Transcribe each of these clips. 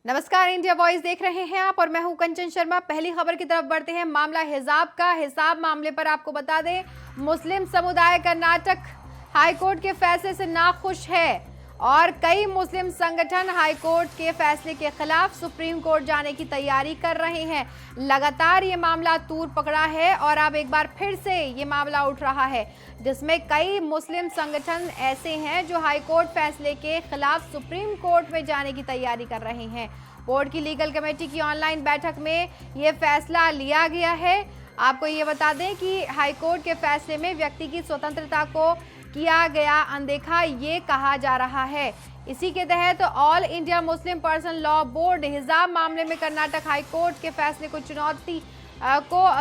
नमस्कार, India voice देख रहे हैं आप और मैं हूं कंचन शर्मा। पहली खबर की तरफ बढ़ते हैं। मामला हिजाब का। हिजाब मामले पर आपको बता दें, मुस्लिम समुदाय कर्नाटक हाईकोर्ट के फैसले से नाखुश है और कई मुस्लिम संगठन हाईकोर्ट के फैसले के खिलाफ सुप्रीम कोर्ट जाने की तैयारी कर रहे हैं। लगातार ये मामला तूल पकड़ा है और अब एक बार फिर से ये मामला उठ रहा है, जिसमें कई मुस्लिम संगठन ऐसे हैं जो हाईकोर्ट फैसले के खिलाफ सुप्रीम कोर्ट में जाने की तैयारी कर रहे हैं। बोर्ड की लीगल कमेटी की ऑनलाइन बैठक में ये फैसला लिया गया है। आपको ये बता दें कि हाईकोर्ट के फैसले में व्यक्ति की स्वतंत्रता को किया गया अनदेखा, ये कहा जा रहा है। इसी के तहत all India Muslim person law board हिजाब मामले में कर्नाटक हाईकोर्ट के फैसले को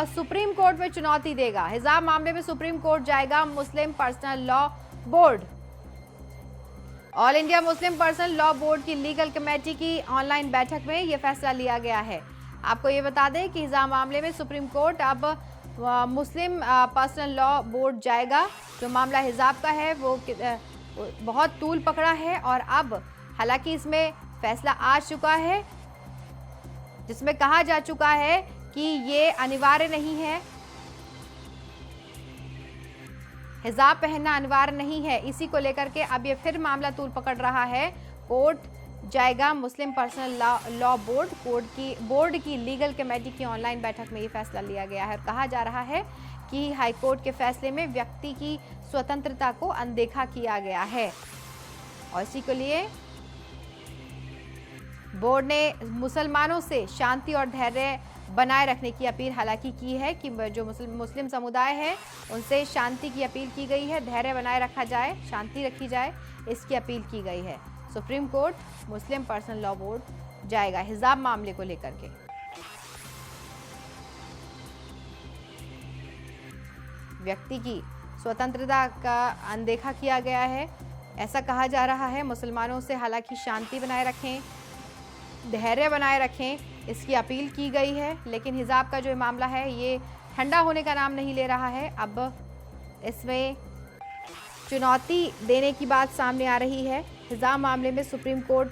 सुप्रीम कोर्ट में चुनौती देगा। हिजाब मामले में सुप्रीम कोर्ट जाएगा Muslim personal law board. All India Muslim personal law board की लीगल कमेटी की ऑनलाइन बैठक में यह फैसला लिया गया है। आपको ये बता दें कि हिजाब मामले में सुप्रीम कोर्ट अब मुस्लिम पर्सनल लॉ बोर्ड जाएगा। जो मामला हिजाब का है वो बहुत तूल पकड़ा है और अब हालांकि इसमें फैसला आ चुका है, जिसमें कहा जा चुका है कि ये अनिवार्य नहीं है, हिजाब पहनना अनिवार्य नहीं है। इसी को लेकर के अब ये फिर मामला तूल पकड़ रहा है। कोर्ट जाएगा मुस्लिम पर्सनल लॉ बोर्ड की लीगल कमेटी की ऑनलाइन बैठक में ये फैसला लिया गया है और कहा जा रहा है कि हाईकोर्ट के फैसले में व्यक्ति की स्वतंत्रता को अनदेखा किया गया है और इसी के लिए बोर्ड ने मुसलमानों से शांति और धैर्य बनाए रखने की अपील हालांकि की है कि जो मुस्लिम समुदाय है उनसे शांति की अपील की गई है, धैर्य बनाए रखा जाए, शांति रखी जाए, इसकी अपील की गई है। सुप्रीम कोर्ट मुस्लिम पर्सनल लॉ बोर्ड जाएगा हिजाब मामले को लेकर के। व्यक्ति की स्वतंत्रता का अनदेखा किया गया है, ऐसा कहा जा रहा है। मुसलमानों से हालांकि शांति बनाए रखें, धैर्य बनाए रखें, इसकी अपील की गई है। लेकिन हिजाब का जो मामला है ये ठंडा होने का नाम नहीं ले रहा है। अब इसमें चुनौती देने की बात सामने आ रही है। हिजाब मामले में सुप्रीम कोर्ट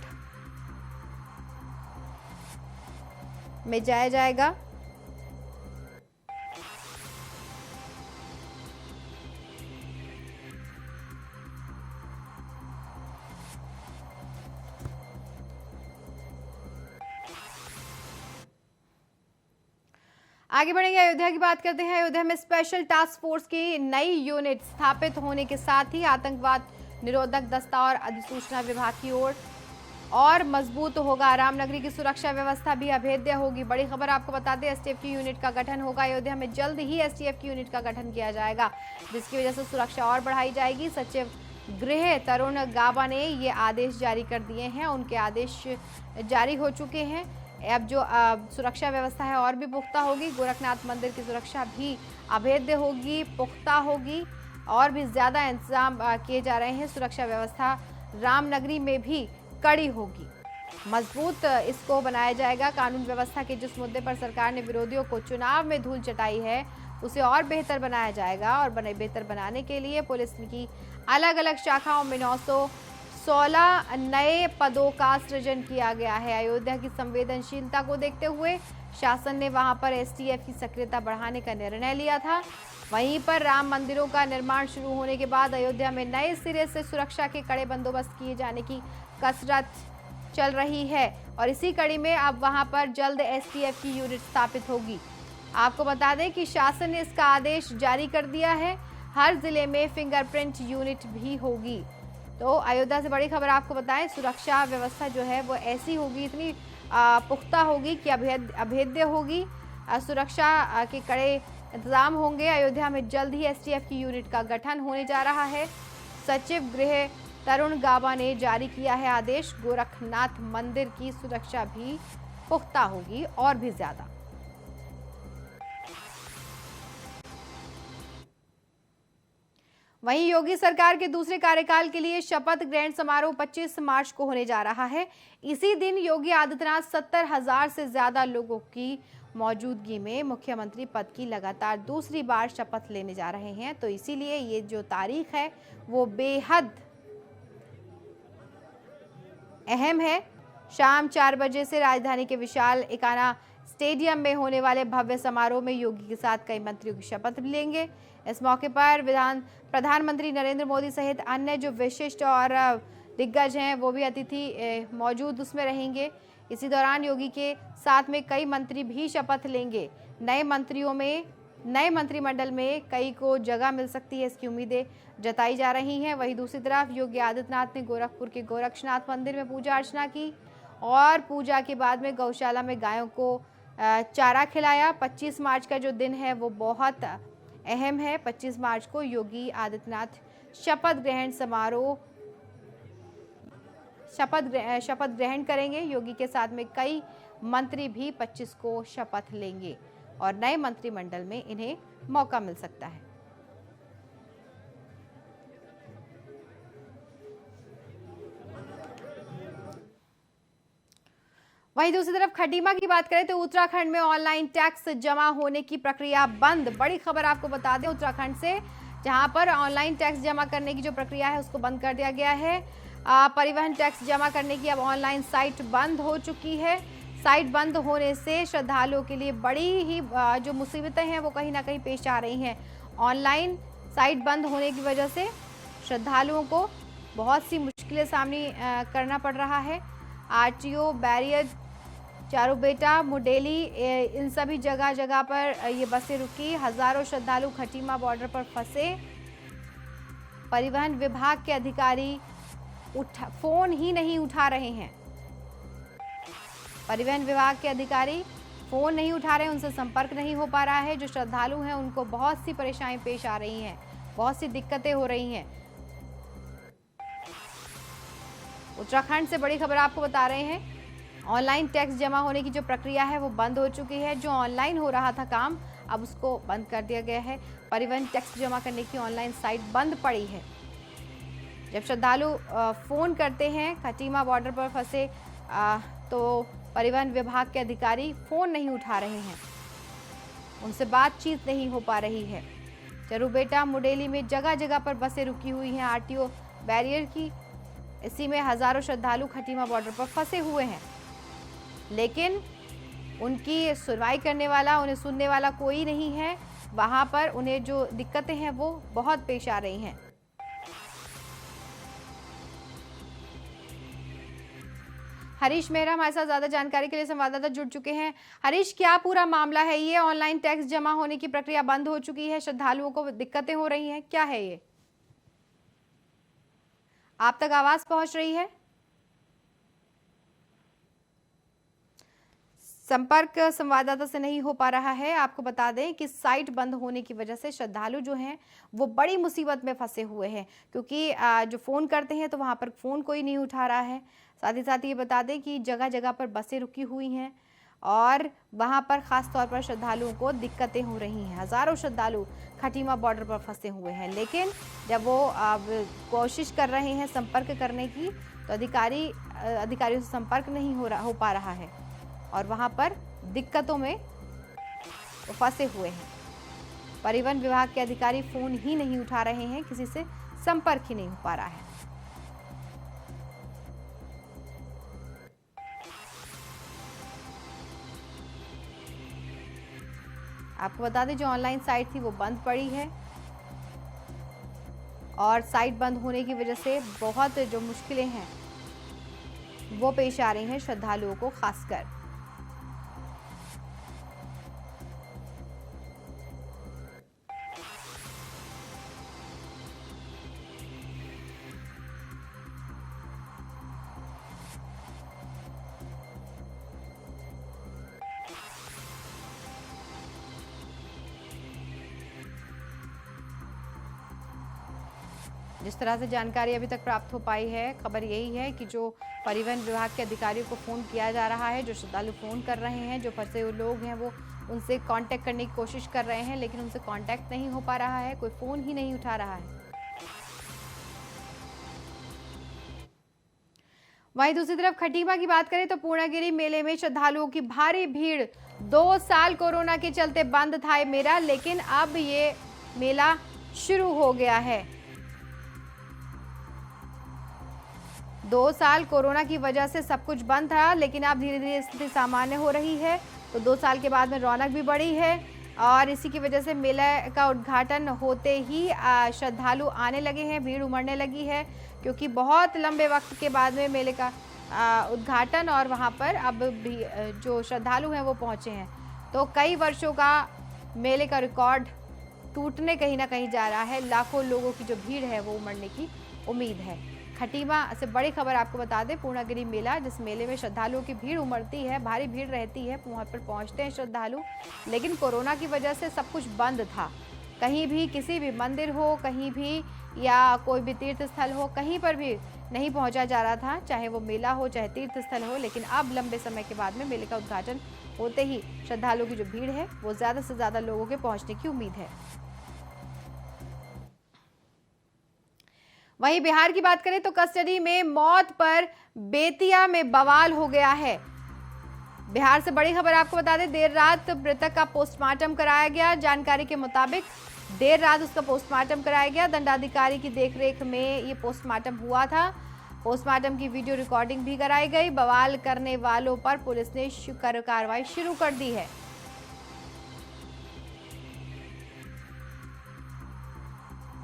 में जाया जाएगा। आगे बढ़ेंगे, अयोध्या की बात करते हैं। अयोध्या में स्पेशल टास्क फोर्स की नई यूनिट स्थापित होने के साथ ही आतंकवाद निरोधक दस्ता और अधिसूचना विभाग की ओर और मजबूत होगा। रामनगरी की सुरक्षा व्यवस्था भी अभेद्य होगी। बड़ी खबर आपको बता दें, एसटीएफ की यूनिट का गठन होगा। अयोध्या में जल्द ही एसटीएफ की यूनिट का गठन किया जाएगा, जिसकी वजह से सुरक्षा और बढ़ाई जाएगी। सचिव गृह तरुण गाबा ने ये आदेश जारी कर दिए हैं, उनके आदेश जारी हो चुके हैं। अब जो सुरक्षा व्यवस्था है और भी पुख्ता होगी। गोरखनाथ मंदिर की सुरक्षा भी अभेद्य होगी, पुख्ता होगी और भी ज्यादा इंतजाम किए जा रहे हैं। सुरक्षा व्यवस्था रामनगरी में भी कड़ी होगी, मजबूत इसको बनाया जाएगा। कानून व्यवस्था के जिस मुद्दे पर सरकार ने विरोधियों को चुनाव में धूल चटाई है, उसे और बेहतर बनाया जाएगा और बेहतर बनाने के लिए पुलिस की अलग अलग शाखाओं में 916 नए पदों का सृजन किया गया है। अयोध्या की संवेदनशीलता को देखते हुए शासन ने वहां पर एसटीएफ की सक्रियता बढ़ाने का निर्णय लिया था। वहीं पर राम मंदिरों का निर्माण शुरू होने के बाद अयोध्या में नए सिरे से सुरक्षा के कड़े बंदोबस्त किए जाने की कसरत चल रही है और इसी कड़ी में अब वहां पर जल्द एसटीएफ की यूनिट स्थापित होगी। आपको बता दें कि शासन ने इसका आदेश जारी कर दिया है। हर जिले में फिंगरप्रिंट यूनिट भी होगी। तो अयोध्या से बड़ी खबर आपको बताएं, सुरक्षा व्यवस्था जो है वो ऐसी होगी, इतनी पुख्ता होगी कि अभेद्य होगी। सुरक्षा के कड़े इंतजाम होंगे। अयोध्या में जल्द ही एसटीएफ की यूनिट का गठन होने जा रहा है। सचिव गृह तरुण गाबा ने जारी किया है आदेश। गोरखनाथ मंदिर की सुरक्षा भी पुख्ता होगी और भी ज्यादा। वहीं योगी सरकार के दूसरे कार्यकाल के लिए शपथ ग्रहण समारोह 25 मार्च को होने जा रहा है। इसी दिन योगी आदित्यनाथ 70,000 से ज्यादा लोगों की मौजूदगी में मुख्यमंत्री पद की लगातार दूसरी बार शपथ लेने जा रहे हैं। तो इसीलिए ये जो तारीख है वो बेहद अहम है शाम 4 बजे से राजधानी के विशाल एकाना स्टेडियम में होने वाले भव्य समारोह में योगी के साथ कई मंत्रियों की शपथ लेंगे। इस मौके पर प्रधानमंत्री नरेंद्र मोदी सहित अन्य जो विशिष्ट और दिग्गज हैं वो भी अतिथि मौजूद उसमें रहेंगे। इसी दौरान योगी के साथ में कई मंत्री भी शपथ लेंगे। नए मंत्रिमंडल में कई को जगह मिल सकती है, इसकी उम्मीदें जताई जा रही हैं। वहीं दूसरी तरफ योगी आदित्यनाथ ने गोरखपुर के गोरक्षनाथ मंदिर में पूजा अर्चना की और पूजा के बाद में गौशाला में गायों को चारा खिलाया। 25 मार्च का जो दिन है वो बहुत अहम है। 25 मार्च को योगी आदित्यनाथ शपथ ग्रहण करेंगे। योगी के साथ में कई मंत्री भी 25 को शपथ लेंगे और नए मंत्रिमंडल में इन्हें मौका मिल सकता है। वहीं दूसरी तरफ खटीमा की बात करें तो उत्तराखंड में ऑनलाइन टैक्स जमा होने की प्रक्रिया बंद। बड़ी खबर आपको बता दें उत्तराखंड से, जहां पर ऑनलाइन टैक्स जमा करने की जो प्रक्रिया है उसको बंद कर दिया गया है। परिवहन टैक्स जमा करने की अब ऑनलाइन साइट बंद हो चुकी है। साइट बंद होने से श्रद्धालुओं के लिए बड़ी ही जो मुसीबतें हैं वो कहीं ना कहीं पेश आ रही हैं। ऑनलाइन साइट बंद होने की वजह से श्रद्धालुओं को बहुत सी मुश्किलें सामने करना पड़ रहा है। आरटीओ, बैरियर, चारूबेटा, मुडेली, इन सभी जगह पर ये बसें रुकी। हजारों श्रद्धालु खटीमा बॉर्डर पर फंसे। परिवहन विभाग के अधिकारी फोन ही नहीं उठा रहे हैं। परिवहन विभाग के अधिकारी फोन नहीं उठा रहे हैं, उनसे संपर्क नहीं हो पा रहा है। जो श्रद्धालु हैं उनको बहुत सी परेशानियां पेश आ रही हैं, बहुत सी दिक्कतें हो रही हैं। उत्तराखंड से बड़ी खबर आपको बता रहे हैं, ऑनलाइन टैक्स जमा होने की जो प्रक्रिया है वो बंद हो चुकी है। जो ऑनलाइन हो रहा था काम, अब उसको बंद कर दिया गया है। परिवहन टैक्स जमा करने की ऑनलाइन साइट बंद पड़ी है। जब श्रद्धालु फोन करते हैं खटीमा बॉर्डर पर फंसे तो परिवहन विभाग के अधिकारी फोन नहीं उठा रहे हैं, उनसे बातचीत नहीं हो पा रही है। चारूबेटा, मुडेली में जगह पर बसें रुकी हुई हैं आरटीओ बैरियर की। इसी में हजारों श्रद्धालु खटीमा बॉर्डर पर फंसे हुए हैं, लेकिन उनकी सुनवाई करने वाला, उन्हें सुनने वाला कोई नहीं है। वहां पर उन्हें जो दिक्कतें हैं वो बहुत पेश आ रही हैं। हरीश मेहरा हमारे साथ ज्यादा जानकारी के लिए संवाददाता जुड़ चुके हैं। हरीश, क्या पूरा मामला है? ये ऑनलाइन टैक्स जमा होने की प्रक्रिया बंद हो चुकी है, श्रद्धालुओं को दिक्कतें हो रही हैं, क्या है ये? आप तक आवाज पहुंच रही है? संपर्क संवाददाता से नहीं हो पा रहा है। आपको बता दें कि साइट बंद होने की वजह से श्रद्धालु जो हैं वो बड़ी मुसीबत में फंसे हुए हैं, क्योंकि जो फ़ोन करते हैं तो वहाँ पर फ़ोन कोई नहीं उठा रहा है। साथ ही साथ ये बता दें कि जगह पर बसें रुकी हुई हैं और वहाँ पर ख़ास तौर पर श्रद्धालुओं को दिक्कतें हो रही हैं। हज़ारों श्रद्धालु खटीमा बॉर्डर पर फंसे हुए हैं, लेकिन जब वो कोशिश कर रहे हैं संपर्क करने की तो अधिकारियों से संपर्क नहीं हो पा रहा है और वहाँ पर दिक्कतों में फंसे हुए हैं। परिवहन विभाग के अधिकारी फ़ोन ही नहीं उठा रहे हैं, किसी से संपर्क ही नहीं हो पा रहा है। आपको बता दें जो ऑनलाइन साइट थी वो बंद पड़ी है और साइट बंद होने की वजह से बहुत जो मुश्किलें हैं वो पेश आ रही हैं श्रद्धालुओं को खासकर। जिस तरह से जानकारी अभी तक प्राप्त हो पाई है, खबर यही है कि जो परिवहन विभाग के अधिकारियों को फ़ोन किया जा रहा है, जो श्रद्धालु फ़ोन कर रहे हैं, जो फंसे हुए लोग हैं वो उनसे कांटेक्ट करने की कोशिश कर रहे हैं, लेकिन उनसे कांटेक्ट नहीं हो पा रहा है, कोई फ़ोन ही नहीं उठा रहा है। वहीं दूसरी तरफ खटीमा की बात करें तो पूर्णागिरी मेले में श्रद्धालुओं की भारी भीड़। 2 साल कोरोना के चलते बंद था ये मेला, लेकिन अब ये मेला शुरू हो गया है। 2 साल कोरोना की वजह से सब कुछ बंद था, लेकिन अब धीरे धीरे स्थिति सामान्य हो रही है। तो 2 साल के बाद में रौनक भी बढ़ी है और इसी की वजह से मेला का उद्घाटन होते ही श्रद्धालु आने लगे हैं, भीड़ उमड़ने लगी है, क्योंकि बहुत लंबे वक्त के बाद में मेले का उद्घाटन और वहाँ पर अब भी जो श्रद्धालु हैं वो पहुँचे हैं। तो कई वर्षों का मेले का रिकॉर्ड टूटने कहीं ना कहीं जा रहा है। लाखों लोगों की जो भीड़ है वो उमड़ने की उम्मीद है। खटीमा से बड़ी खबर आपको बता दें, पूर्णागिरि मेला, जिस मेले में श्रद्धालुओं की भीड़ उमड़ती है, भारी भीड़ रहती है, वहाँ पर पहुँचते हैं श्रद्धालु, लेकिन कोरोना की वजह से सब कुछ बंद था। कहीं भी किसी भी मंदिर हो, कहीं भी या कोई भी तीर्थ स्थल हो, कहीं पर भी नहीं पहुँचा जा रहा था, चाहे वो मेला हो चाहे तीर्थ स्थल हो। लेकिन अब लंबे समय के बाद में मेले का उद्घाटन होते ही श्रद्धालुओं की जो भीड़ है वो ज़्यादा से ज़्यादा लोगों के पहुँचने की उम्मीद है। वहीं बिहार की बात करें तो कस्टडी में मौत पर बेतिया में बवाल हो गया है। बिहार से बड़ी खबर आपको बता दें, देर रात मृतक का पोस्टमार्टम कराया गया। जानकारी के मुताबिक देर रात उसका पोस्टमार्टम कराया गया। दंडाधिकारी की देखरेख में ये पोस्टमार्टम हुआ था। पोस्टमार्टम की वीडियो रिकॉर्डिंग भी कराई गई। बवाल करने वालों पर पुलिस ने कार्रवाई शुरू कर दी है।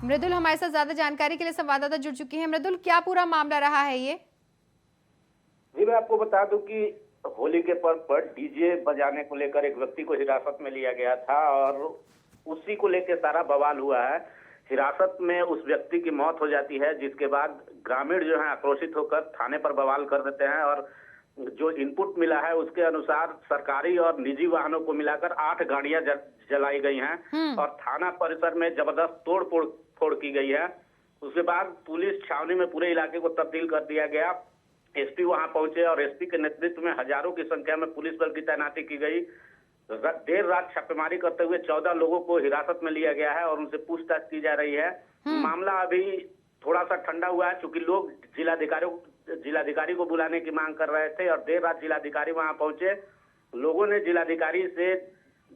मृदुल हमारे साथ ज्यादा जानकारी के लिए संवाददाता जुड़ चुकी है। मृदुल, क्या पूरा मामला रहा है ये? जी, मैं आपको बता दूं कि होली के पर्व पर डीजे बजाने को लेकर एक व्यक्ति को हिरासत में लिया गया था और उसी को लेकर सारा बवाल हुआ है। हिरासत में उस व्यक्ति की मौत हो जाती है, जिसके बाद ग्रामीण जो है आक्रोशित होकर थाने पर बवाल कर देते हैं और जो इनपुट मिला है उसके अनुसार सरकारी और निजी वाहनों को मिलाकर 8 गाड़ियां जलाई गई हैं और थाना परिसर में जबरदस्त तोड़ फोड़ की गई है। उसके बाद पुलिस छावनी में पूरे इलाके को तब्दील कर दिया गया। एसपी वहां पहुंचे और एसपी के नेतृत्व में हजारों की संख्या में पुलिस बल की तैनाती की गई। देर रात छापेमारी करते हुए 14 लोगों को हिरासत में लिया गया है और उनसे पूछताछ की जा रही है। मामला अभी थोड़ा सा ठंडा हुआ है, चूंकि लोग जिलाधिकारी को बुलाने की मांग कर रहे थे और देर रात जिलाधिकारी वहां पहुंचे। लोगों ने जिलाधिकारी से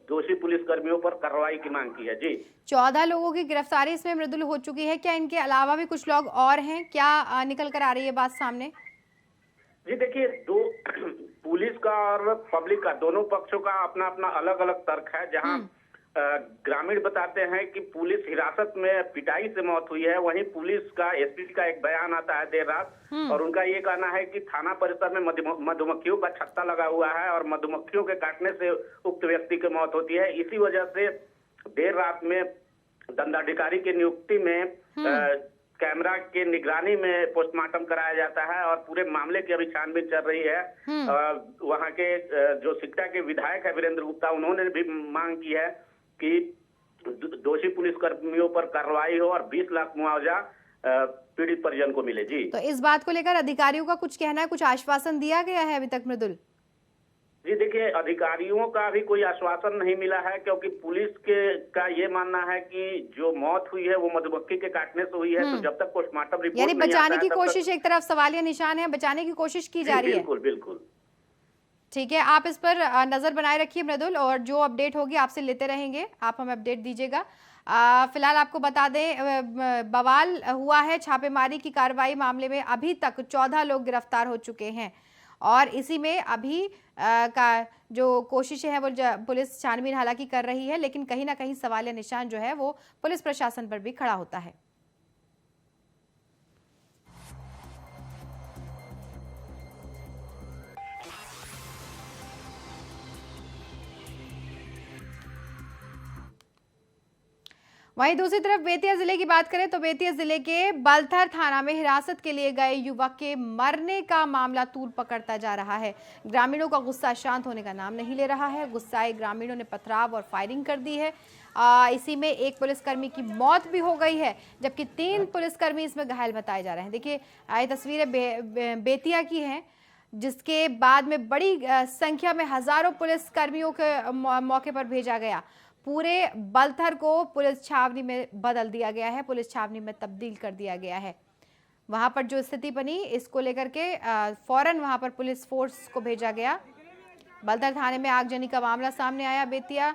दोषी पुलिस कर्मियों पर कार्रवाई की मांग की है। जी, 14 लोगों की गिरफ्तारी इसमें मृदुल हो चुकी है। क्या इनके अलावा भी कुछ लोग और हैं? क्या निकल कर आ रही है बात सामने? जी देखिए, दो पुलिस का और पब्लिक का, दोनों पक्षों का अपना अपना अलग अलग तर्क है। जहां ग्रामीण बताते हैं कि पुलिस हिरासत में पिटाई से मौत हुई है, वहीं पुलिस का एसपी का एक बयान आता है देर रात और उनका ये कहना है कि थाना परिसर में मधुमक्खियों का छत्ता लगा हुआ है और मधुमक्खियों के काटने से उक्त व्यक्ति की मौत होती है। इसी वजह से देर रात में दंडाधिकारी की नियुक्ति में कैमरा के निगरानी में पोस्टमार्टम कराया जाता है और पूरे मामले की अभी छानबीन चल रही है। वहां के जो सिकटा के विधायक है वीरेंद्र गुप्ता, उन्होंने भी मांग की है कि दोषी पुलिस कर्मियों पर कार्रवाई हो और 20 लाख मुआवजा पीड़ित परिजन को मिले। जी, तो इस बात को लेकर अधिकारियों का कुछ कहना है, कुछ आश्वासन दिया गया है अभी तक मृदुल? जी देखिए, अधिकारियों का भी कोई आश्वासन नहीं मिला है, क्योंकि पुलिस का ये मानना है कि जो मौत हुई है वो मधुमक्खी के काटने से हुई है। तो जब तक पोस्टमार्टम रिपोर्ट यानी बचाने की कोशिश, एक तरफ सवालिया निशान है, बचाने की कोशिश की जा रही है। बिल्कुल बिल्कुल, ठीक है, आप इस पर नजर बनाए रखिए मृदुल, और जो अपडेट होगी आपसे लेते रहेंगे, आप हमें अपडेट दीजिएगा। फिलहाल आपको बता दें, बवाल हुआ है, छापेमारी की कार्रवाई मामले में अभी तक 14 लोग गिरफ्तार हो चुके हैं और इसी में अभी का जो कोशिशें हैं वो पुलिस छानबीन हालांकि कर रही है, लेकिन कहीं ना कहीं सवालिया निशान जो है वो पुलिस प्रशासन पर भी खड़ा होता है। वहीं दूसरी तरफ बेतिया जिले की बात करें तो बेतिया जिले के बलथर थाना में हिरासत के लिए गए युवक के मरने का मामला तूल पकड़ता जा रहा है। ग्रामीणों का गुस्सा शांत होने का नाम नहीं ले रहा है। गुस्साए ग्रामीणों ने पथराव और फायरिंग कर दी है। इसी में एक पुलिसकर्मी की मौत भी हो गई है, जबकि 3 पुलिसकर्मी इसमें घायल बताए जा रहे हैं। देखिए, ये तस्वीरें बेतिया की हैं, जिसके बाद में बड़ी संख्या में हजारों पुलिसकर्मियों के मौके पर भेजा गया। पूरे बलथर को पुलिस छावनी में बदल दिया गया है, पुलिस छावनी में तब्दील कर दिया गया है। वहां पर जो स्थिति बनी, इसको लेकर के फौरन वहां पर पुलिस फोर्स को भेजा गया। बलथर थाने में आगजनी का मामला सामने आया बेतिया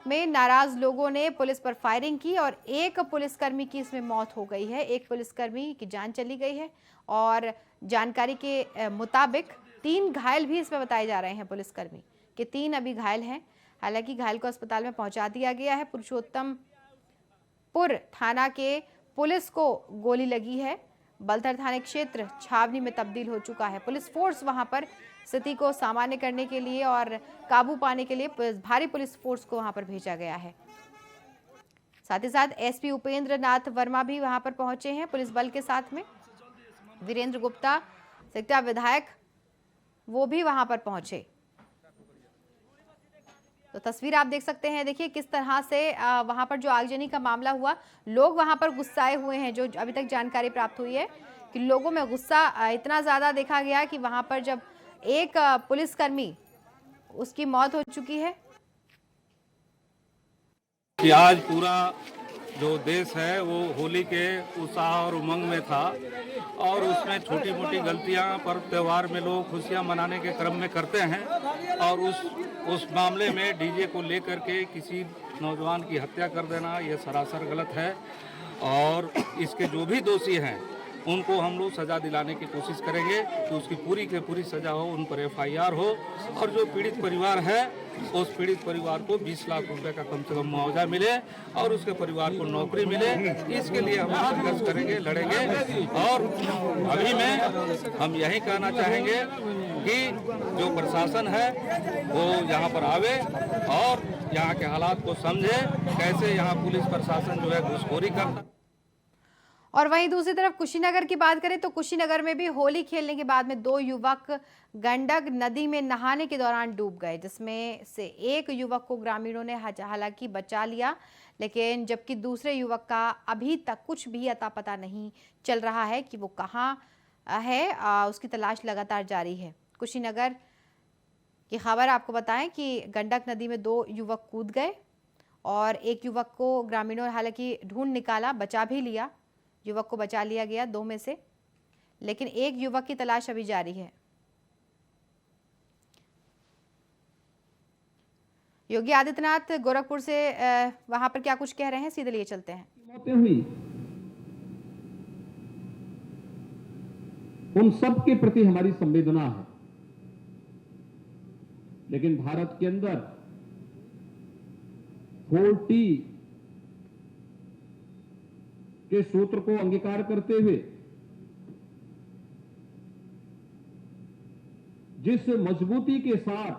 में नाराज लोगों ने पुलिस पर फायरिंग की और एक पुलिसकर्मी की इसमें मौत हो गई है। एक पुलिसकर्मी की जान चली गई है और जानकारी के मुताबिक 3 घायल भी इसमें बताए जा रहे हैं। पुलिसकर्मी के 3 अभी घायल हैं। हालांकि घायल को अस्पताल में पहुंचा दिया गया है। पुरुषोत्तमपुर थाना के पुलिस को गोली लगी है। बलथर थाना क्षेत्र छावनी में तब्दील हो चुका है। पुलिस फोर्स वहां पर स्थिति को सामान्य करने के लिए और काबू पाने के लिए भारी पुलिस फोर्स को वहां पर भेजा गया है। साथ ही साथ एसपी उपेंद्र नाथ वर्मा भी वहां पर पहुंचे हैं पुलिस बल के साथ में। वीरेंद्र गुप्ता सिकटा विधायक वो भी वहां पर पहुंचे। तो तस्वीर आप देख सकते हैं। देखिए किस तरह से वहां पर जो आगजनी का मामला हुआ, लोग वहां पर गुस्साए हुए हैं। जो अभी तक जानकारी प्राप्त हुई है कि लोगों में गुस्सा इतना ज्यादा देखा गया कि वहां पर जब एक पुलिसकर्मी उसकी मौत हो चुकी है कि आज पूरा जो देश है वो होली के उत्साह और उमंग में था और उसमें छोटी मोटी गलतियां पर्व त्यौहार में लोग खुशियां मनाने के क्रम में करते हैं और उस मामले में डीजे को लेकर के किसी नौजवान की हत्या कर देना ये सरासर गलत है और इसके जो भी दोषी हैं उनको हम लोग सजा दिलाने की कोशिश करेंगे कि उसकी पूरी की पूरी सजा हो, उन पर FIR हो और जो पीड़ित परिवार है उस पीड़ित परिवार को 20 लाख रुपए का कम से कम मुआवजा मिले और उसके परिवार को नौकरी मिले। इसके लिए हम संघर्ष करेंगे, लड़ेंगे। और अभी में हम यही कहना चाहेंगे कि जो प्रशासन है वो यहाँ पर आवे और यहाँ के हालात को समझे, कैसे यहाँ पुलिस प्रशासन जो है घूसखोरी करता। और वहीं दूसरी तरफ कुशीनगर की बात करें तो कुशीनगर में भी होली खेलने के बाद में 2 युवक गंडक नदी में नहाने के दौरान डूब गए, जिसमें से एक युवक को ग्रामीणों ने हालांकि बचा लिया, लेकिन जबकि दूसरे युवक का अभी तक कुछ भी अता पता नहीं चल रहा है कि वो कहाँ है। उसकी तलाश लगातार जारी है। कुशीनगर की खबर आपको बताएं कि गंडक नदी में 2 युवक कूद गए और एक युवक को ग्रामीणों ने हालांकि ढूंढ निकाला, बचा भी लिया। युवक को बचा लिया गया 2 में से, लेकिन एक युवक की तलाश अभी जारी है। योगी आदित्यनाथ गोरखपुर से वहां पर क्या कुछ कह रहे हैं, सीधे लिए चलते हैं। मौतें हुई उन सब के प्रति हमारी संवेदना है, लेकिन भारत के अंदर 40 के सूत्र को अंगीकार करते हुए जिस मजबूती के साथ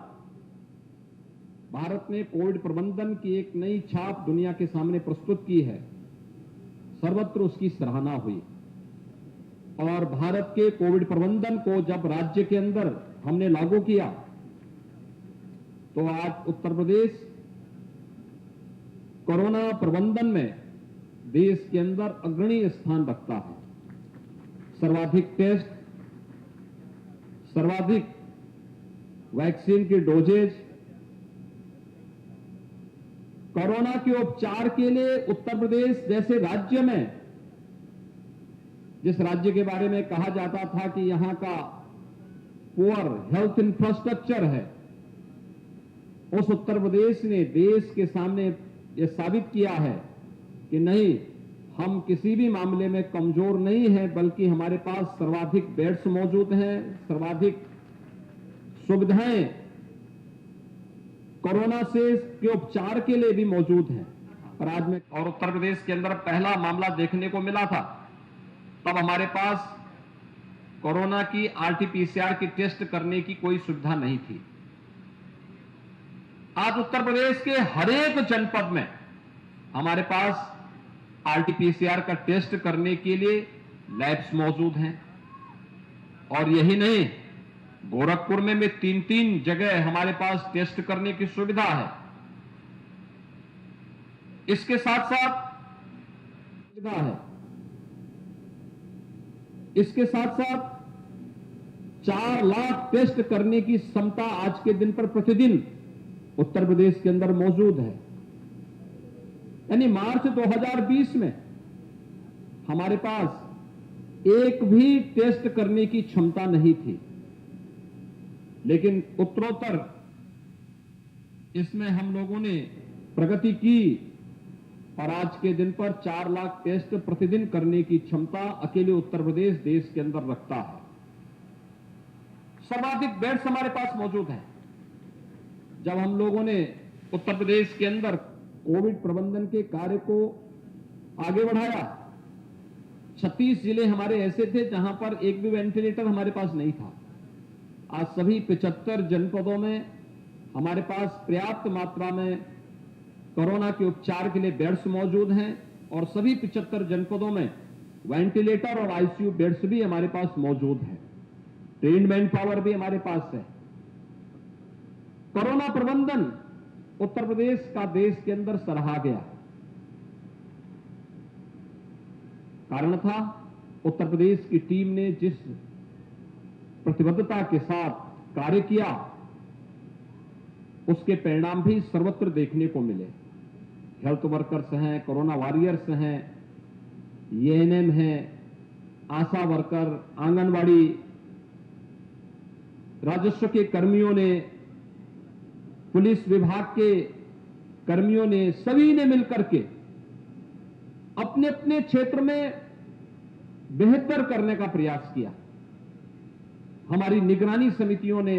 भारत ने कोविड प्रबंधन की एक नई छाप दुनिया के सामने प्रस्तुत की है, सर्वत्र उसकी सराहना हुई। और भारत के कोविड प्रबंधन को जब राज्य के अंदर हमने लागू किया तो आज उत्तर प्रदेश कोरोना प्रबंधन में देश के अंदर अग्रणी स्थान रखता है। सर्वाधिक टेस्ट, सर्वाधिक वैक्सीन की डोजेज, कोरोना के उपचार के लिए उत्तर प्रदेश जैसे राज्य में, जिस राज्य के बारे में कहा जाता था कि यहां का पुअर हेल्थ इंफ्रास्ट्रक्चर है, उस उत्तर प्रदेश ने देश के सामने यह साबित किया है कि नहीं, हम किसी भी मामले में कमजोर नहीं हैं, बल्कि हमारे पास सर्वाधिक बेड्स मौजूद हैं, सर्वाधिक सुविधाएं कोरोना से के उपचार के लिए भी मौजूद हैं। और आज में और उत्तर प्रदेश के अंदर पहला मामला देखने को मिला था, तब हमारे पास कोरोना की RT-PCR की टेस्ट करने की कोई सुविधा नहीं थी। आज उत्तर प्रदेश के हर एक जनपद में हमारे पास RT-PCR का टेस्ट करने के लिए लैब्स मौजूद हैं। और यही नहीं, गोरखपुर में 3 जगह हमारे पास टेस्ट करने की सुविधा है। इसके साथ साथ सुविधा है, इसके साथ साथ 4 लाख टेस्ट करने की क्षमता आज के दिन पर प्रतिदिन उत्तर प्रदेश के अंदर मौजूद है। यानी मार्च 2020 में हमारे पास एक भी टेस्ट करने की क्षमता नहीं थी, लेकिन उत्तरोत्तर इसमें हम लोगों ने प्रगति की और आज के दिन पर 4 लाख टेस्ट प्रतिदिन करने की क्षमता अकेले उत्तर प्रदेश देश के अंदर रखता है। सर्वाधिक बेड्स हमारे पास मौजूद हैं। जब हम लोगों ने उत्तर प्रदेश के अंदर कोविड प्रबंधन के कार्य को आगे बढ़ाया, 36 जिले हमारे ऐसे थे जहां पर एक भी वेंटिलेटर हमारे पास नहीं था। आज सभी 75 जनपदों में हमारे पास पर्याप्त मात्रा में कोरोना के उपचार के लिए बेड्स मौजूद हैं और सभी 75 जनपदों में वेंटिलेटर और आईसीयू बेड्स भी हमारे पास मौजूद हैं। ट्रेन्ड मैन पावर भी हमारे पास है। कोरोना प्रबंधन उत्तर प्रदेश का देश के अंदर सराहा गया। कारण था उत्तर प्रदेश की टीम ने जिस प्रतिबद्धता के साथ कार्य किया, उसके परिणाम भी सर्वत्र देखने को मिले। हेल्थ वर्कर्स हैं, कोरोना वॉरियर्स हैं, एएनएम हैं, आशा वर्कर, आंगनवाड़ी, राजस्व के कर्मियों ने, पुलिस विभाग के कर्मियों ने, सभी ने मिलकर के अपने अपने क्षेत्र में बेहतर करने का प्रयास किया। हमारी निगरानी समितियों ने,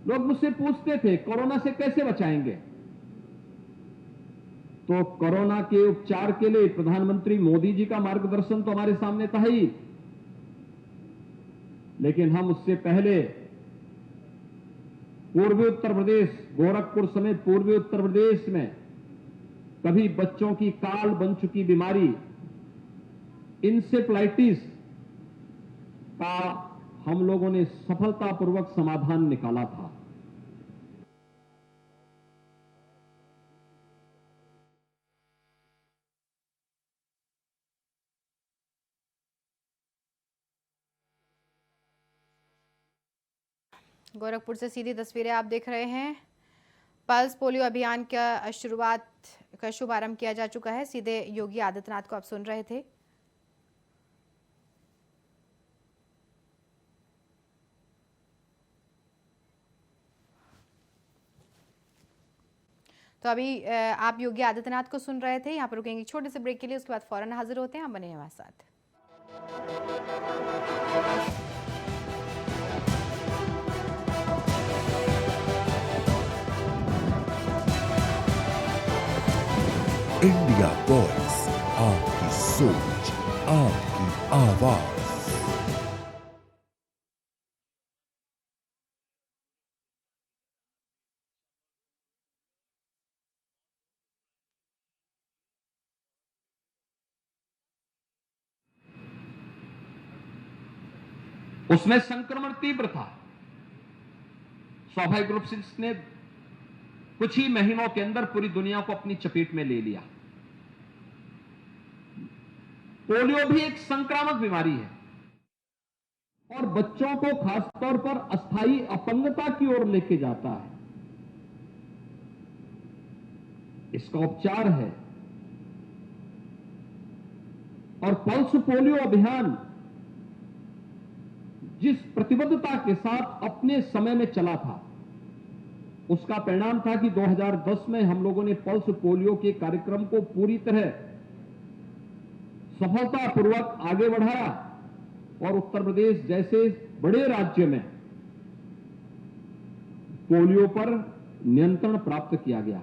लोग मुझसे पूछते थे कोरोना से कैसे बचाएंगे, तो कोरोना के उपचार के लिए प्रधानमंत्री मोदी जी का मार्गदर्शन तो हमारे सामने था ही, लेकिन हम उससे पहले पूर्वी उत्तर प्रदेश, गोरखपुर समेत पूर्वी उत्तर प्रदेश में कभी बच्चों की काल बन चुकी बीमारी इंसेफ्लाइटिस का हम लोगों ने सफलतापूर्वक समाधान निकाला था। गोरखपुर से सीधी तस्वीरें आप देख रहे हैं। पल्स पोलियो अभियान का शुभारंभ किया जा चुका है। सीधे योगी आदित्यनाथ को आप सुन रहे थे। तो अभी आप योगी आदित्यनाथ को सुन रहे थे। यहाँ पर रुकेंगे छोटे से ब्रेक के लिए, उसके बाद फौरन हाजिर होते हैं। हम बने हमारे साथ। इंडिया वॉइस, आपकी सोच, आपकी आवाज। उसमें संक्रमण तीव्र था। स्वाभाविक रूप से इसने कुछ ही महीनों के अंदर पूरी दुनिया को अपनी चपेट में ले लिया। पोलियो भी एक संक्रामक बीमारी है और बच्चों को खासतौर पर अस्थायी अपंगता की ओर लेके जाता है। इसका उपचार है और पल्स पोलियो अभियान जिस प्रतिबद्धता के साथ अपने समय में चला था, उसका परिणाम था कि 2010 में हम लोगों ने पल्स पोलियो के कार्यक्रम को पूरी तरह सफलतापूर्वक आगे बढ़ाया और उत्तर प्रदेश जैसे बड़े राज्य में पोलियो पर नियंत्रण प्राप्त किया गया।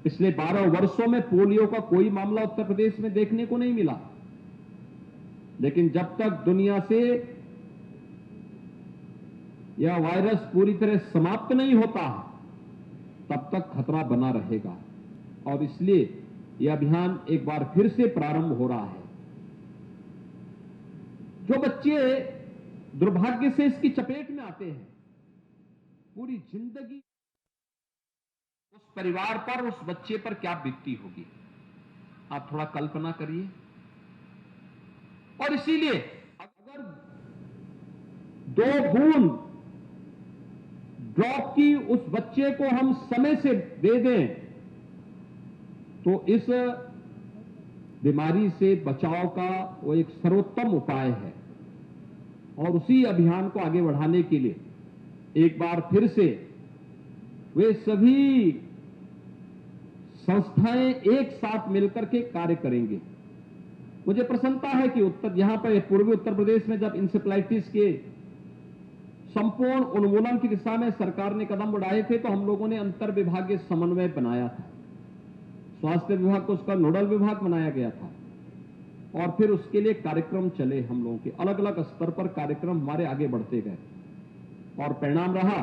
पिछले 12 वर्षों में पोलियो का कोई मामला उत्तर प्रदेश में देखने को नहीं मिला, लेकिन जब तक दुनिया से यह वायरस पूरी तरह समाप्त नहीं होता, तब तक खतरा बना रहेगा और इसलिए यह अभियान एक बार फिर से प्रारंभ हो रहा है। जो बच्चे दुर्भाग्य से इसकी चपेट में आते हैं, पूरी जिंदगी उस परिवार पर, उस बच्चे पर क्या बीतती होगी, आप थोड़ा कल्पना करिए। और इसीलिए अगर 2 बूंद ड्रॉप की उस बच्चे को हम समय से दे दें तो इस बीमारी से बचाव का वो एक सर्वोत्तम उपाय है। और उसी अभियान को आगे बढ़ाने के लिए एक बार फिर से वे सभी संस्थाएं एक साथ मिलकर के कार्य करेंगे। मुझे प्रसन्नता है कि यहां पर पूर्वी उत्तर प्रदेश में जब इंसेफ्लाइटिस के संपूर्ण उन्मूलन की दिशा में सरकार ने कदम बढ़ाए थे तो हम लोगों ने अंतर विभागीय समन्वय बनाया था। स्वास्थ्य विभाग को उसका नोडल विभाग बनाया गया था और फिर उसके लिए कार्यक्रम चले। हम लोगों के अलग अलग स्तर पर कार्यक्रम हमारे आगे बढ़ते गए और परिणाम रहा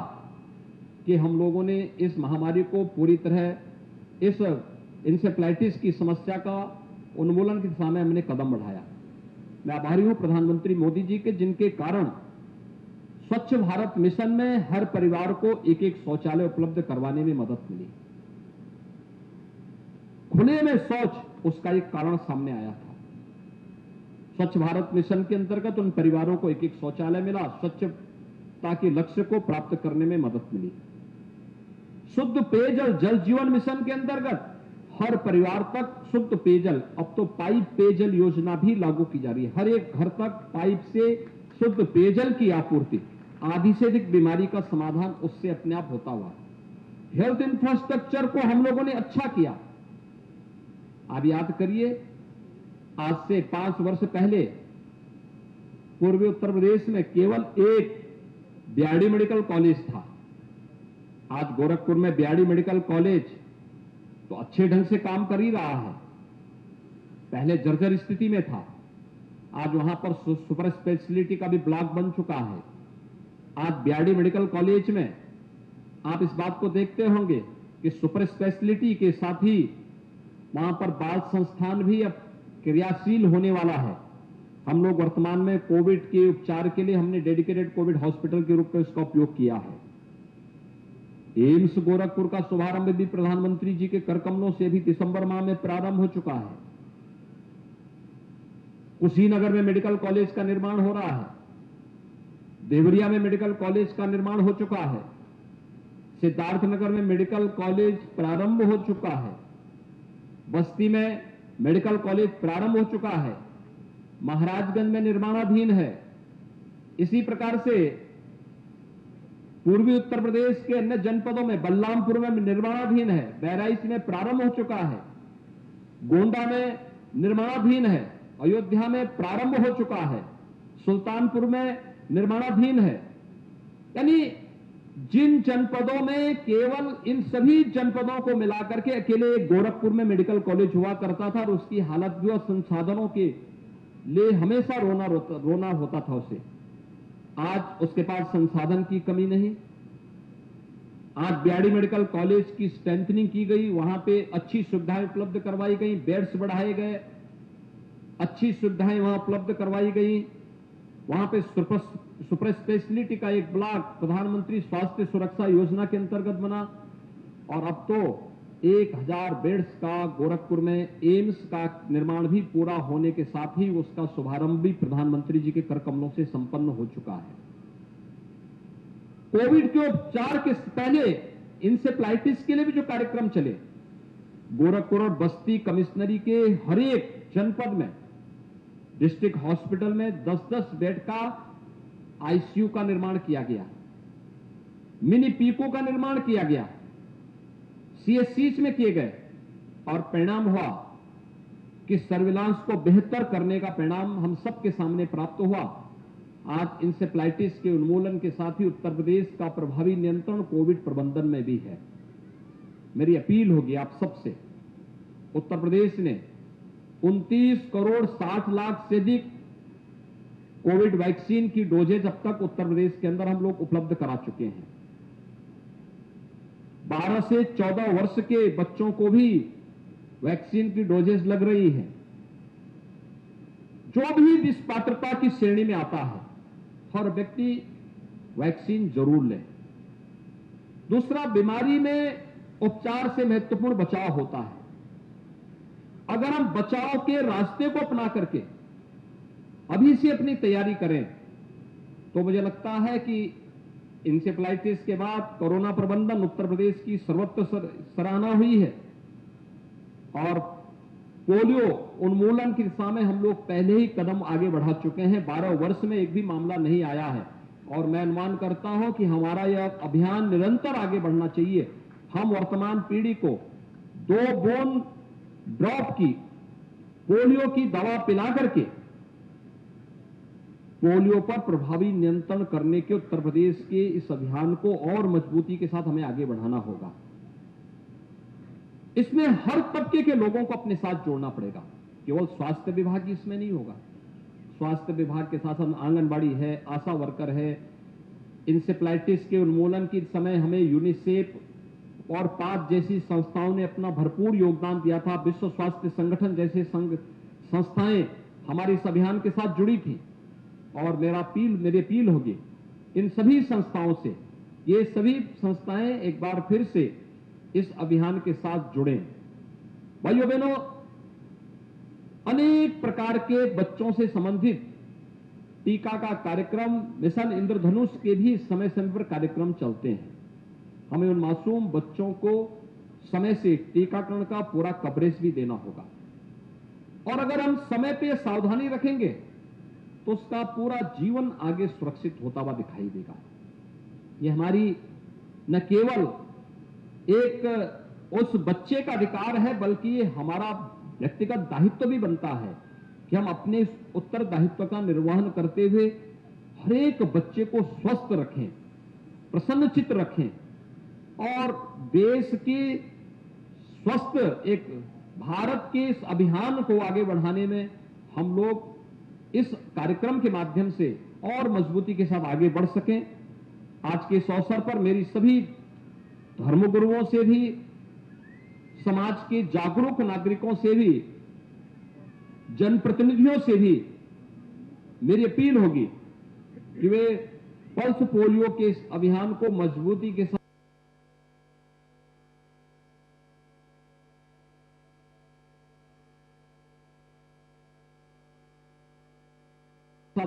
कि हम लोगों ने इस महामारी को पूरी तरह इस इंसेफ्लाइटिस की समस्या का उन्मूलन की दिशा में हमने कदम बढ़ाया। मैं आभारी हूं प्रधानमंत्री मोदी जी के, जिनके कारण स्वच्छ भारत मिशन में हर परिवार को एक एक शौचालय उपलब्ध करवाने में मदद मिली। खुले में शौच उसका एक कारण सामने आया था। स्वच्छ भारत मिशन के अंतर्गत उन परिवारों को एक एक शौचालय मिला, स्वच्छता के लक्ष्य को प्राप्त करने में मदद मिली। शुद्ध पेयजल जल जीवन मिशन के अंतर्गत हर परिवार तक शुद्ध पेयजल, अब तो पाइप पेयजल योजना भी लागू की जा रही है। हर एक घर तक पाइप से शुद्ध पेयजल की आपूर्ति, आधी से अधिक बीमारी का समाधान उससे अपने आप होता हुआ। हेल्थ इंफ्रास्ट्रक्चर को हम लोगों ने अच्छा किया। आप याद करिए, आज से 5 वर्ष पहले पूर्वी उत्तर प्रदेश में केवल एक बीआरडी मेडिकल कॉलेज था। आज गोरखपुर में बीआरडी मेडिकल कॉलेज तो अच्छे ढंग से काम कर ही रहा है। पहले जर्जर स्थिति में था, आज वहां पर सुपर स्पेशलिटी का भी ब्लॉक बन चुका है। आज बीआरडी मेडिकल कॉलेज में आप इस बात को देखते होंगे कि सुपर स्पेशलिटी के साथ ही वहां पर बाल संस्थान भी अब क्रियाशील होने वाला है। हम लोग वर्तमान में कोविड के उपचार के लिए हमने डेडिकेटेड कोविड हॉस्पिटल के रूप में इसका उपयोग किया है। एम्स गोरखपुर का शुभारंभ भी प्रधानमंत्री जी के करकमलों से भी दिसंबर माह में प्रारंभ हो चुका है। कुशीनगर में मेडिकल कॉलेज का निर्माण हो रहा है। देवरिया में मेडिकल कॉलेज का निर्माण हो चुका है। सिद्धार्थनगर में मेडिकल कॉलेज प्रारंभ हो चुका है। बस्ती में मेडिकल कॉलेज प्रारंभ हो चुका है। महाराजगंज में निर्माणाधीन है। इसी प्रकार से पूर्वी उत्तर प्रदेश के अन्य जनपदों में बलरामपुर में निर्माणाधीन है। बहराइच में प्रारंभ हो चुका है। गोंडा में निर्माणाधीन है। अयोध्या में प्रारंभ हो चुका है। सुल्तानपुर में निर्माणाधीन है। यानी जिन जनपदों में केवल इन सभी जनपदों को मिलाकर के अकेले एक गोरखपुर में मेडिकल कॉलेज हुआ करता था और उसकी हालत जो संसाधनों के लिए हमेशा रोना होता था उसे। आज उसके पास संसाधन की कमी नहीं। आज बीआरडी मेडिकल कॉलेज की स्ट्रेंथनिंग की गई, वहां पे अच्छी सुविधाएं उपलब्ध करवाई गई, बेड्स बढ़ाए गए, अच्छी सुविधाएं वहां उपलब्ध करवाई गई। वहां पे सुपर स्पेशलिटी का एक ब्लॉक प्रधानमंत्री स्वास्थ्य सुरक्षा योजना के अंतर्गत बना और अब तो 1000 बेड्स का गोरखपुर में एम्स का निर्माण भी पूरा होने के साथ ही उसका शुभारंभ भी प्रधानमंत्री जी के करकमलों से संपन्न हो चुका है। कोविड के उपचार के पहले इंसेफ्लाइटिस के लिए भी जो कार्यक्रम चले, गोरखपुर और बस्ती कमिश्नरी के हर एक जनपद में डिस्ट्रिक्ट हॉस्पिटल में 10-10 बेड का आईसीयू का निर्माण किया गया, मिनी पीको का निर्माण किया गया, सीएससीज में किए गए और परिणाम हुआ कि सर्विलांस को बेहतर करने का परिणाम हम सबके सामने प्राप्त हुआ। आज इंसेफ्लाइटिस के उन्मूलन के साथ ही उत्तर प्रदेश का प्रभावी नियंत्रण कोविड प्रबंधन में भी है। मेरी अपील होगी आप सबसे, उत्तर प्रदेश ने 29 करोड़ 60 लाख से अधिक कोविड वैक्सीन की डोजेज अब तक उत्तर प्रदेश के अंदर हम लोग उपलब्ध करा चुके हैं। 12 से 14 वर्ष के बच्चों को भी वैक्सीन की डोजेज लग रही है। जो भी इस पात्रता की श्रेणी में आता है, हर व्यक्ति वैक्सीन जरूर ले। दूसरा, बीमारी में उपचार से महत्वपूर्ण बचाव होता है। अगर हम बचाव के रास्ते को अपना करके अभी से अपनी तैयारी करें तो मुझे लगता है कि इंसेफ्लाइटिस के बाद कोरोना प्रबंधन उत्तर प्रदेश की सर्वत्र सराहना हुई है और पोलियो उन्मूलन की दिशा में हम लोग पहले ही कदम आगे बढ़ा चुके हैं। 12 वर्ष में एक भी मामला नहीं आया है और मैं अनुमान करता हूं कि हमारा यह अभियान निरंतर आगे बढ़ना चाहिए हम वर्तमान पीढ़ी को 2 बूंद ड्रॉप की पोलियो की दवा पिला करके पोलियो पर प्रभावी नियंत्रण करने के उत्तर प्रदेश के इस अभियान को और मजबूती के साथ हमें आगे बढ़ाना होगा। इसमें हर तबके के लोगों को अपने साथ जोड़ना पड़ेगा। केवल स्वास्थ्य विभाग ही इसमें नहीं होगा। स्वास्थ्य विभाग के साथ हम आंगनबाड़ी है, आशा वर्कर है, इंसेफ्लाइटिस के उन्मूलन के समय हमें यूनिसेफ और पाक जैसी संस्थाओं ने अपना भरपूर योगदान दिया था। विश्व स्वास्थ्य संगठन जैसे संस्थाएं हमारे इस अभियान के साथ जुड़ी थी और मेरी अपील होगी इन सभी संस्थाओं से, ये सभी संस्थाएं एक बार फिर से इस अभियान के साथ जुड़ें। भाइयों बहनों, अनेक प्रकार के बच्चों से संबंधित टीका का कार्यक्रम, मिशन इंद्रधनुष के भी समय समय पर कार्यक्रम चलते हैं। हमें उन मासूम बच्चों को समय से टीकाकरण का पूरा कवरेज भी देना होगा और अगर हम समय पे सावधानी रखेंगे तो उसका पूरा जीवन आगे सुरक्षित होता हुआ दिखाई देगा। ये हमारी न केवल एक उस बच्चे का अधिकार है बल्कि ये हमारा व्यक्तिगत दायित्व भी बनता है कि हम अपने इस उत्तरदायित्व का निर्वहन करते हुए हर एक बच्चे को स्वस्थ रखें, प्रसन्नचित्त रखें और देश की स्वस्थ एक भारत के इस अभियान को आगे बढ़ाने में हम लोग इस कार्यक्रम के माध्यम से और मजबूती के साथ आगे बढ़ सकें। आज के इस अवसर पर मेरी सभी धर्मगुरुओं से भी, समाज के जागरूक नागरिकों से भी, जनप्रतिनिधियों से भी मेरी अपील होगी कि वे पल्स पोलियो के इस अभियान को मजबूती के साथ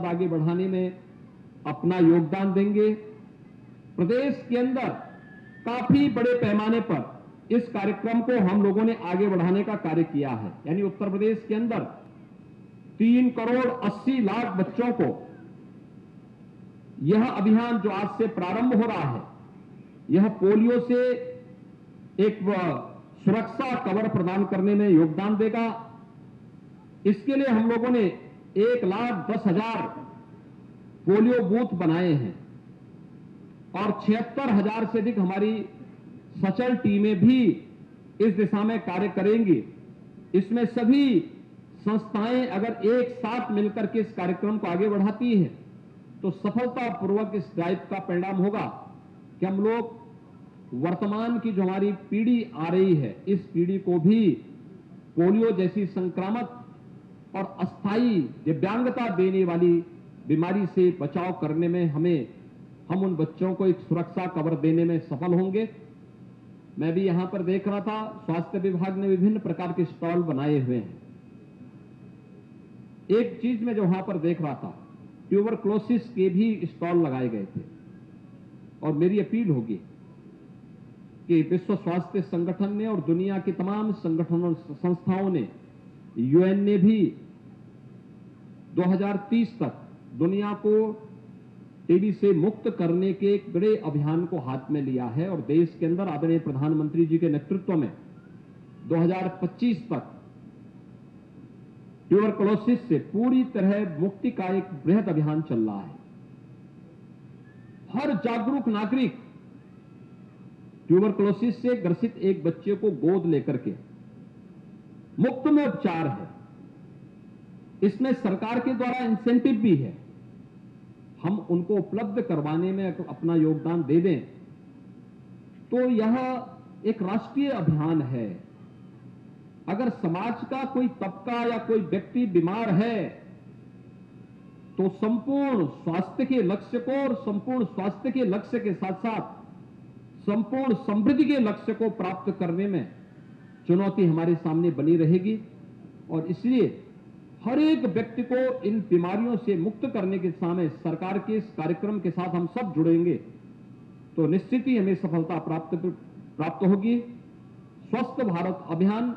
आगे बढ़ाने में अपना योगदान देंगे। प्रदेश के अंदर काफी बड़े पैमाने पर इस कार्यक्रम को हम लोगों ने आगे बढ़ाने का कार्य किया है। यानी उत्तर प्रदेश के अंदर 3 करोड़ 80 लाख बच्चों को यह अभियान जो आज से प्रारंभ हो रहा है, यह पोलियो से एक सुरक्षा कवर प्रदान करने में योगदान देगा। इसके लिए हम लोगों ने 1,10,000 पोलियो बूथ बनाए हैं और 76,000 से अधिक हमारी सचल टीमें भी इस दिशा में कार्य करेंगी। इसमें सभी संस्थाएं अगर एक साथ मिलकर के इस कार्यक्रम को आगे बढ़ाती हैं तो सफलतापूर्वक इस दायित्व का परिणाम होगा कि हम लोग वर्तमान की जो हमारी पीढ़ी आ रही है, इस पीढ़ी को भी पोलियो जैसी संक्रामक और अस्थायी दिव्यांगता देने वाली बीमारी से बचाव करने में हम उन बच्चों को एक सुरक्षा कवर देने में सफल होंगे। मैं भी यहां पर देख रहा था, स्वास्थ्य विभाग ने विभिन्न प्रकार के स्टॉल बनाए हुए हैं। एक चीज में जो वहां पर देख रहा था, ट्यूबरक्लोसिस के भी स्टॉल लगाए गए थे और मेरी अपील होगी कि विश्व स्वास्थ्य संगठन ने और दुनिया की तमाम संगठनों संस्थाओं ने, यूएन ने भी 2030 तक दुनिया को टीबी से मुक्त करने के एक बड़े अभियान को हाथ में लिया है और देश के अंदर आदरणीय प्रधानमंत्री जी के नेतृत्व में 2025 तक ट्यूबरक्लोसिस से पूरी तरह मुक्ति का एक बृहद अभियान चल रहा है। हर जागरूक नागरिक ट्यूबरक्लोसिस से ग्रसित एक बच्चे को गोद लेकर के मुफ्त में उपचार है। इसमें सरकार के द्वारा इंसेंटिव भी है। हम उनको उपलब्ध करवाने में अपना योगदान दे दें तो यह एक राष्ट्रीय अभियान है। अगर समाज का कोई तबका या कोई व्यक्ति बीमार है तो संपूर्ण स्वास्थ्य के लक्ष्य को और संपूर्ण स्वास्थ्य के लक्ष्य के साथ साथ संपूर्ण समृद्धि के लक्ष्य को प्राप्त करने में चुनौती हमारे सामने बनी रहेगी और इसलिए हर एक व्यक्ति को इन बीमारियों से मुक्त करने के समय सरकार के इस कार्यक्रम के साथ हम सब जुड़ेंगे तो निश्चित ही हमें सफलता प्राप्त होगी। स्वस्थ भारत अभियान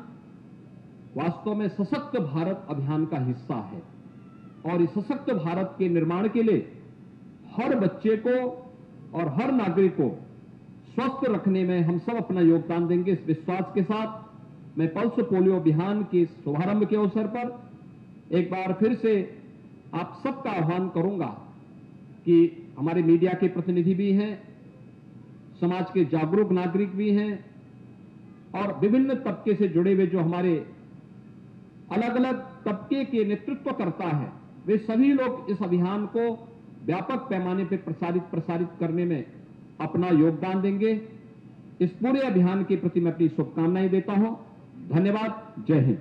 वास्तव में सशक्त भारत अभियान का हिस्सा है और इस सशक्त भारत के निर्माण के लिए हर बच्चे को और हर नागरिक को स्वस्थ रखने में हम सब अपना योगदान देंगे। इस विश्वास के साथ मैं पल्स पोलियो अभियान के शुभारंभ के अवसर पर एक बार फिर से आप सबका आह्वान करूंगा कि हमारे मीडिया के प्रतिनिधि भी हैं, समाज के जागरूक नागरिक भी हैं और विभिन्न तबके से जुड़े हुए जो हमारे अलग अलग तबके के नेतृत्व करता है, वे सभी लोग इस अभियान को व्यापक पैमाने पर प्रसारित करने में अपना योगदान देंगे। इस पूरे अभियान के प्रति मैं अपनी शुभकामनाएं देता हूं। धन्यवाद। जय हिंद।